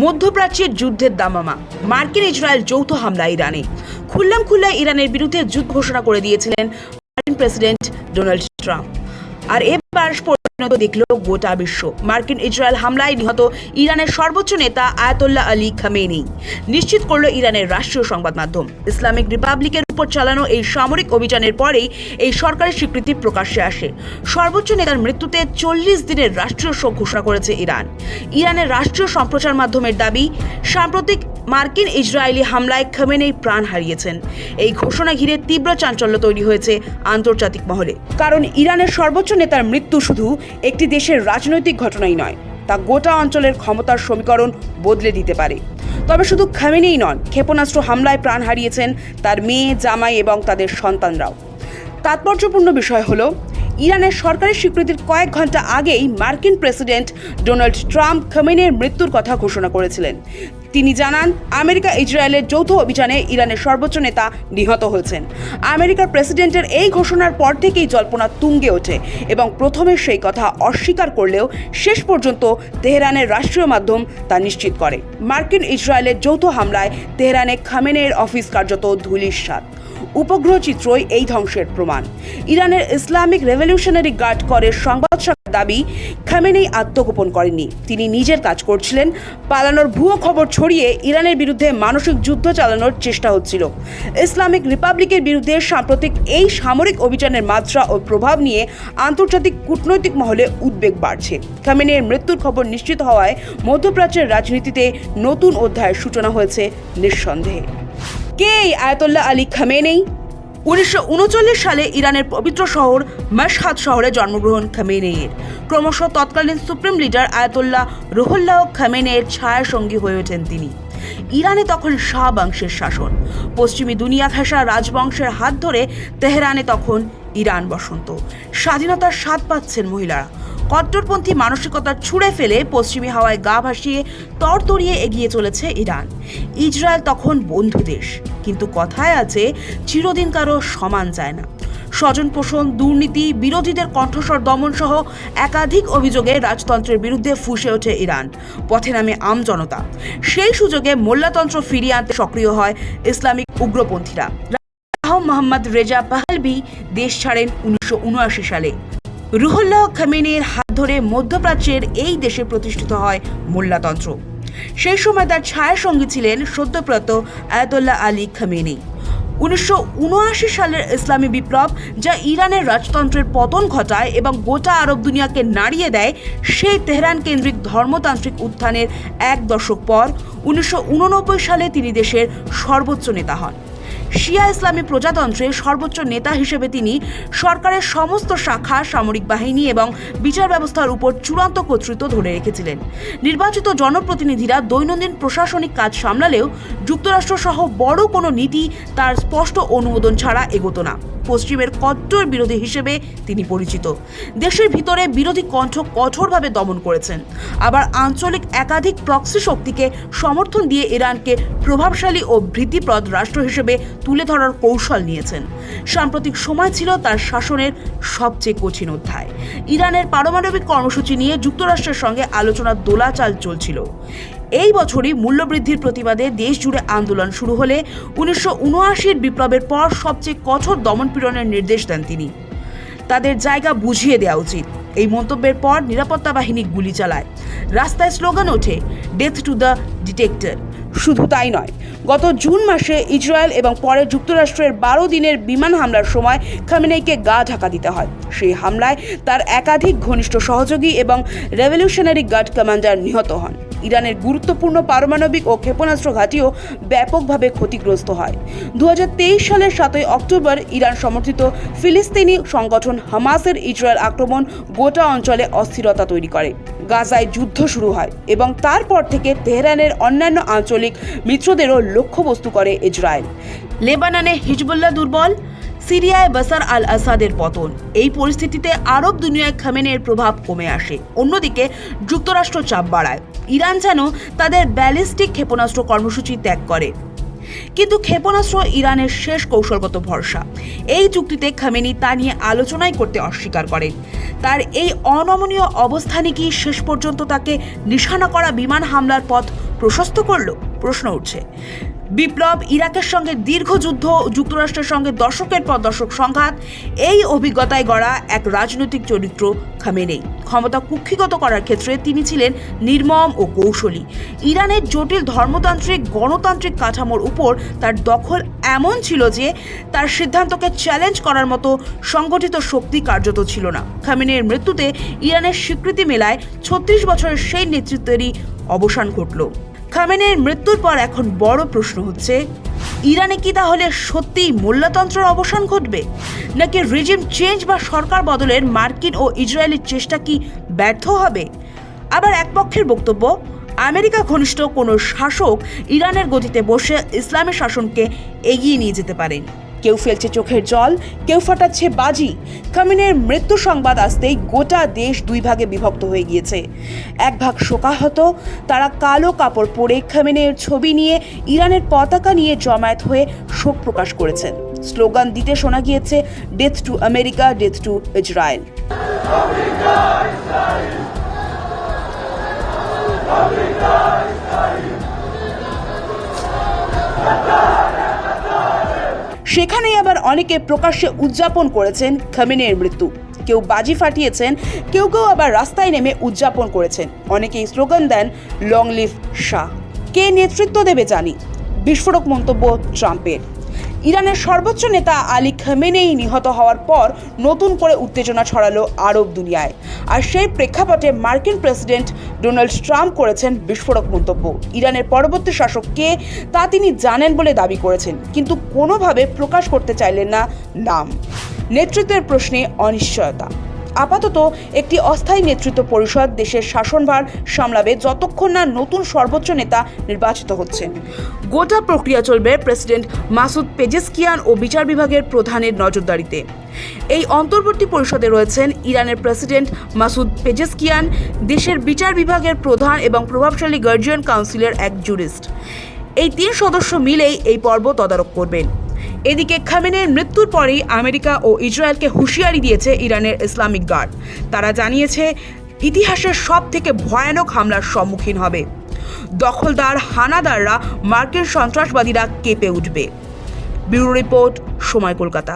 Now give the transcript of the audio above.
মধ্যপ্রাচ্যের যুদ্ধের দামামা, মার্কিন ইসরায়েল যৌথ হামলা ইরানে। খুল্লায় ইরানের বিরুদ্ধে যুদ্ধ ঘোষণা করে দিয়েছিলেন মার্কিন প্রেসিডেন্ট ডোনাল্ড ট্রাম্প। আর এবার পরিণত দেখল গোটা বিশ্ব। মার্কিন ইসরায়েল হামলায় নিহত ইরানের সর্বোচ্চ নেতা আয়াতোল্লাহ আলী খামেনি নিশ্চিত করল ইরানের রাষ্ট্রীয় সংবাদ মাধ্যম। ইসলামিক রিপাবলিকের উপর চালানো এই সামরিক অভিযানের পরেই এই সরকারের স্বীকৃতি প্রকাশ্যে আসে। সর্বোচ্চ নেতার মৃত্যুতে 40 দিনের রাষ্ট্রীয় শোক ঘোষণা করেছে ইরান। ইরানের রাষ্ট্রীয় সম্প্রচার মাধ্যমের দাবি, সাম্প্রতিক মার্কিন ইসরায়েলি হামলায় খামেনি প্রাণ হারিয়েছেন। এই ঘোষণা ঘিরে তীব্র চাঞ্চল্য তৈরি হয়েছে আন্তর্জাতিক মহলে। কারণ ইরানের সর্বোচ্চ নেতার মৃত্যু শুধু একটি দেশের রাজনৈতিক ঘটনাই নয়, তা গোটা অঞ্চলের ক্ষমতার সমীকরণ বদলে দিতে পারে। তবে শুধু খামেনিই নন, ক্ষেপণাস্ত্র হামলায় প্রাণ হারিয়েছেন তার মেয়ে, জামাই এবং তাদের সন্তানরাও। তাৎপর্যপূর্ণ বিষয় হলো, ইরানের সরকারি স্বীকৃতির কয়েক ঘন্টা আগেই মার্কিন প্রেসিডেন্ট ডোনাল্ড ট্রাম্প খামেনির মৃত্যুর কথা ঘোষণা করেছিলেন। তিনি জানান, আমেরিকা ইসরায়েলের যৌথ অভিযানে ইরানের সর্বোচ্চ নেতা নিহত হয়েছেন। আমেরিকার প্রেসিডেন্টের এই ঘোষণার পর থেকেই জল্পনা তুঙ্গে ওঠে এবং প্রথমে সেই কথা অস্বীকার করলেও শেষ পর্যন্ত তেহরানের রাষ্ট্রীয় মাধ্যম তা নিশ্চিত করে। মার্কিন ইসরায়েলের যৌথ হামলায় তেহরানে খামেনির অফিস কার্যত ধূলিসাৎ। উপগ্রহ চিত্রই এই ধ্বংসের প্রমাণ। ইরানের ইসলামিক রেভলিউশনারি গার্ড করের সংবাদ শাখার দাবি, খামেনি আত্মগোপন করেননি, তিনি নিজের কাজ করছিলেন। পালানোর ভুয়ো খবর ছড়িয়ে ইরানের বিরুদ্ধে মানসিক যুদ্ধ চালানোর চেষ্টা হচ্ছিল। ইসলামিক রিপাবলিকের বিরুদ্ধে সাম্প্রতিক এই সামরিক অভিযানের মাত্রা ও প্রভাব নিয়ে আন্তর্জাতিক কূটনৈতিক মহলে উদ্বেগ বাড়ছে। খামেনির মৃত্যুর খবর নিশ্চিত হওয়ায় মধ্যপ্রাচ্যের রাজনীতিতে নতুন অধ্যায়ের সূচনা হয়েছে নিঃসন্দেহে। কে এই আয়াতোল্লাহ আলী খামেনি? 1939 সালে ইরানের পবিত্র শহর মাশহাদ শহরে জন্মগ্রহণ খামেনির। ক্রমশ তৎকালীন সুপ্রিম লিডার আয়াতোল্লাহ রুহুল্লাহ খামেনির ছায়া সঙ্গী হয়ে ওঠেন তিনি। ইরানে তখন শাহ বংশের শাসন। পশ্চিমী দুনিয়া ঘেঁষা রাজবংশের হাত ধরে তেহরানে তখন ইরান বসন্ত। স্বাধীনতার স্বাদ পাচ্ছেন মহিলারা। কট্টরপন্থী মানসিকতা ছুঁড়ে ফেলে পশ্চিমী হাওয়ায় গা ভাসিয়ে তরতরিয়ে এগিয়ে চলেছে ইরান। ইসরায়েল তখন বন্ধু দেশ, কিন্তু কথায় আছে, চিরদিন কারো সমান যায় না। স্বজন পোষণ, দুর্নীতি, বিরোধীদের কণ্ঠস্বর দমন সহ একাধিক অভিযোগে রাজতন্ত্রের বিরুদ্ধে ফুঁসে ওঠে ইরান। পথে নামে আমজনতা। সেই সুযোগে মোল্লাতন্ত্র ফিরিয়ে আনতে সক্রিয় হয় ইসলামিক উগ্রপন্থীরা। মোহাম্মদ রেজা পাহলভি দেশ ছাড়েন 1979 সালে। রুহুল্লাহ খামেনির হাত ধরে মধ্যপ্রাচ্যের এই দেশে প্রতিষ্ঠিত হয় মোল্লাতন্ত্র। সেই সময় তার ছায়া সঙ্গী ছিলেন সদ্যপ্রয়াত আয়াতোল্লাহ আলী খামেনি। 1979 সালের ইসলামী বিপ্লব, যা ইরানের রাজতন্ত্রের পতন ঘটায় এবং গোটা আরব দুনিয়াকে নাড়িয়ে দেয়, সেই তেহরান কেন্দ্রিক ধর্মতান্ত্রিক উত্থানের এক দশক পর 1989 সালে তিনি দেশের সর্বোচ্চ নেতা হন। শিয়া ইসলামী প্রজাতন্ত্রের সর্বোচ্চ নেতা হিসেবে তিনি সরকারের সমস্ত শাখা, সামরিক বাহিনী এবং বিচার ব্যবস্থার উপর চূড়ান্ত কর্তৃত্ব ধরে রেখেছিলেন। নির্বাচিত জনপ্রতিনিধিরা দৈনন্দিন প্রশাসনিক কাজ সামলালেও যুক্তরাষ্ট্র সহ বড় কোনো নীতি তার স্পষ্ট অনুমোদন ছাড়া এগোতো না। পশ্চিমের কট্টর বিরোধী হিসেবে তিনি পরিচিত। দেশের ভিতরে বিরোধী কণ্ঠ কঠোরভাবে দমন করেছেন, আবার আঞ্চলিক একাধিক প্রক্সি শক্তিকে সমর্থন দিয়ে ইরানকে প্রভাবশালী ও ভীতিপ্রদ রাষ্ট্র হিসেবে তুলে ধরার কৌশল নিয়েছেন। সাম্প্রতিক সময় ছিল তার শাসনের সবচেয়ে কঠিন অধ্যায়। ইরানের পারমাণবিক কর্মসূচি নিয়ে যুক্তরাষ্ট্রের সঙ্গে আলোচনার দোলাচাল চলছিল। এই বছরই মূল্যবৃদ্ধির প্রতিবাদে দেশ জুড়ে আন্দোলন শুরু হলে 1979 বিপ্লবের পর সবচেয়ে কঠোর দমনপীড়নের নির্দেশ দেন তিনি। তাদের জায়গা বুঝিয়ে দেওয়া উচিত। এই মন্তব্যের পর নিরাপত্তা বাহিনী গুলি চালায়। রাস্তায় স্লোগান ওঠে, ডেথ টু দ্য ডিটেক্টর। শুধু তাই নয়, গত জুন মাসে ইসরায়েল এবং পরে যুক্তরাষ্ট্রের 12 দিনের বিমান হামলার সময় খামেনিকে গা ঢাকা দিতে হয়। সেই হামলায় তার একাধিক ঘনিষ্ঠ সহযোগী এবং রেভলিউশনারি গার্ড কমান্ডার নিহত হন। ইরানের গুরুত্বপূর্ণ পারমাণবিক ও ক্ষেপণাস্ত্র ঘাঁটিও ব্যাপকভাবে ক্ষতিগ্রস্ত হয়। 2023 সালের 7 অক্টোবর ইরান সমর্থিত ফিলিস্তিনি সংগঠন হামাসের ইসরায়েল আক্রমণ গোটা অঞ্চলে অস্থিরতা তৈরি করে। গাজায় যুদ্ধ শুরু হয় এবং তারপর থেকে তেহরানের অন্যান্য আঞ্চলিক মিত্রদেরও লক্ষ্যবস্তু করে ইসরায়েল। লেবাননে হিজবুল্লাহ দুর্বল, সিরিয়ায় বাশার আল আসাদের পতন। এই পরিস্থিতিতে আরব দুনিয়ায় খামেনির প্রভাব কমে আসে। অন্যদিকে যুক্তরাষ্ট্র চাপ বাড়ায়। ইরান যেন তাদের ব্যালিস্টিক ক্ষেপণাস্ত্র কর্মসূচি ত্যাগ করে। কিন্তু ক্ষেপণাস্ত্র ইরানের শেষ কৌশলগত ভরসা। এই চুক্তিতে খামেনি তা নিয়ে আলোচনাই করতে অস্বীকার করেন। তার এই অনমনীয় অবস্থানই কি শেষ পর্যন্ত তাকে নিশানা করা বিমান হামলার পথ প্রশস্ত করলো? প্রশ্ন উঠছে। বিপ্লব, ইরাকের সঙ্গে দীর্ঘ যুদ্ধ, যুক্তরাষ্ট্রের সঙ্গে দশকের পর দশক সংঘাত, এই অভিজ্ঞতায় গড়া এক রাজনৈতিক চরিত্র খামেনেই। ক্ষমতা কুক্ষিগত করার ক্ষেত্রে তিনি ছিলেন নির্মম ও কৌশলী। ইরানের জটিল ধর্মতান্ত্রিক গণতান্ত্রিক কাঠামোর উপর তার দখল এমন ছিল যে তার সিদ্ধান্তকে চ্যালেঞ্জ করার মতো সংগঠিত শক্তি কার্যত ছিল না। খামেনেইর মৃত্যুতে ইরানের স্বীকৃতি মেলায় 36 বছরের সেই নেতৃত্বেরই অবসান ঘটল। খামেনেইর মৃত্যুর পর এখন বড় প্রশ্ন হচ্ছে, ইরানে কি তাহলে সত্যিই মোল্লাতন্ত্রের অবসান ঘটবে, নাকি রিজিম চেঞ্জ বা সরকার বদলের মার্কিন ও ইসরায়েলের চেষ্টা কি ব্যর্থ হবে? আবার এক পক্ষের বক্তব্য, আমেরিকা ঘনিষ্ঠ কোনো শাসক ইরানের গতিতে বসে ইসলামী শাসনকে এগিয়ে নিয়ে যেতে পারেন। কেউ ফেলছে চোখের জল, কেউ ফাটাচ্ছে বাজি। খামেনেইর মৃত্যু সংবাদ আসতেই গোটা দেশ দুই ভাগে বিভক্ত হয়ে গিয়েছে। এক ভাগ শোকাহত, তারা কালো কাপড় পরে খামেনেইর ছবি নিয়ে ইরানের পতাকা নিয়ে জমায়েত হয়ে শোক প্রকাশ করেছেন। স্লোগান দিতে শোনা গিয়েছে, death to America, death two Israel. সেখানেই আবার অনেকে প্রকাশ্যে উদযাপন করেছেন খামেনেইর মৃত্যু। কেউ বাজি ফাটিয়েছেন, কেউ কেউ আবার রাস্তায় নেমে উদযাপন করেছেন। অনেকেই স্লোগান দেন, লং লিভ শাহ। কে নেতৃত্ব দেবে জানি, বিস্ফোরক মন্তব্য ট্রাম্পের। ইরানের সর্বোচ্চ নেতা আলী খামেনেই নিহত হওয়ার পর নতুন করে উত্তেজনা ছড়ালো আরব দুনিয়ায়। আর সেই প্রেক্ষাপটে মার্কিন প্রেসিডেন্ট ডোনাল্ড ট্রাম্প করেছেন বিস্ফোরক মন্তব্য। ইরানের পরবর্তী শাসক কে তা তিনি জানেন বলে দাবি করেছেন, কিন্তু কোনোভাবে প্রকাশ করতে চাইলেন না নাম। নেতৃত্বের প্রশ্নে অনিশ্চয়তা। আপাতত একটি অস্থায়ী নেতৃত্ব পরিষদ দেশের শাসনভার সামলাবে যতক্ষণ না নতুন সর্বোচ্চ নেতা নির্বাচিত হচ্ছেন। গোটা প্রক্রিয়া চলবে প্রেসিডেন্ট মাসুদ পেজেশকিয়ান ও বিচার বিভাগের প্রধানের নজরদারিতে। এই অন্তর্বর্তী পরিষদে রয়েছেন ইরানের প্রেসিডেন্ট মাসুদ পেজেশকিয়ান, দেশের বিচার বিভাগের প্রধান এবং প্রভাবশালী গার্জিয়ান কাউন্সিলের এক জুরিস্ট। এই 3 সদস্য মিলেই এই পর্ব তদারক করবেন। এদিকে খামেনেইর মৃত্যুর পরেই আমেরিকা ও ইসরায়েলকে হুঁশিয়ারি দিয়েছে ইরানের ইসলামিক গার্ড। তারা জানিয়েছে, ইতিহাসের সব থেকে ভয়ানক হামলার সম্মুখীন হবে। দখলদার হানাদাররা, মার্কিন সন্ত্রাসবাদীরা কেঁপে উঠবে। ব্যুরো রিপোর্ট, সময়, কলকাতা।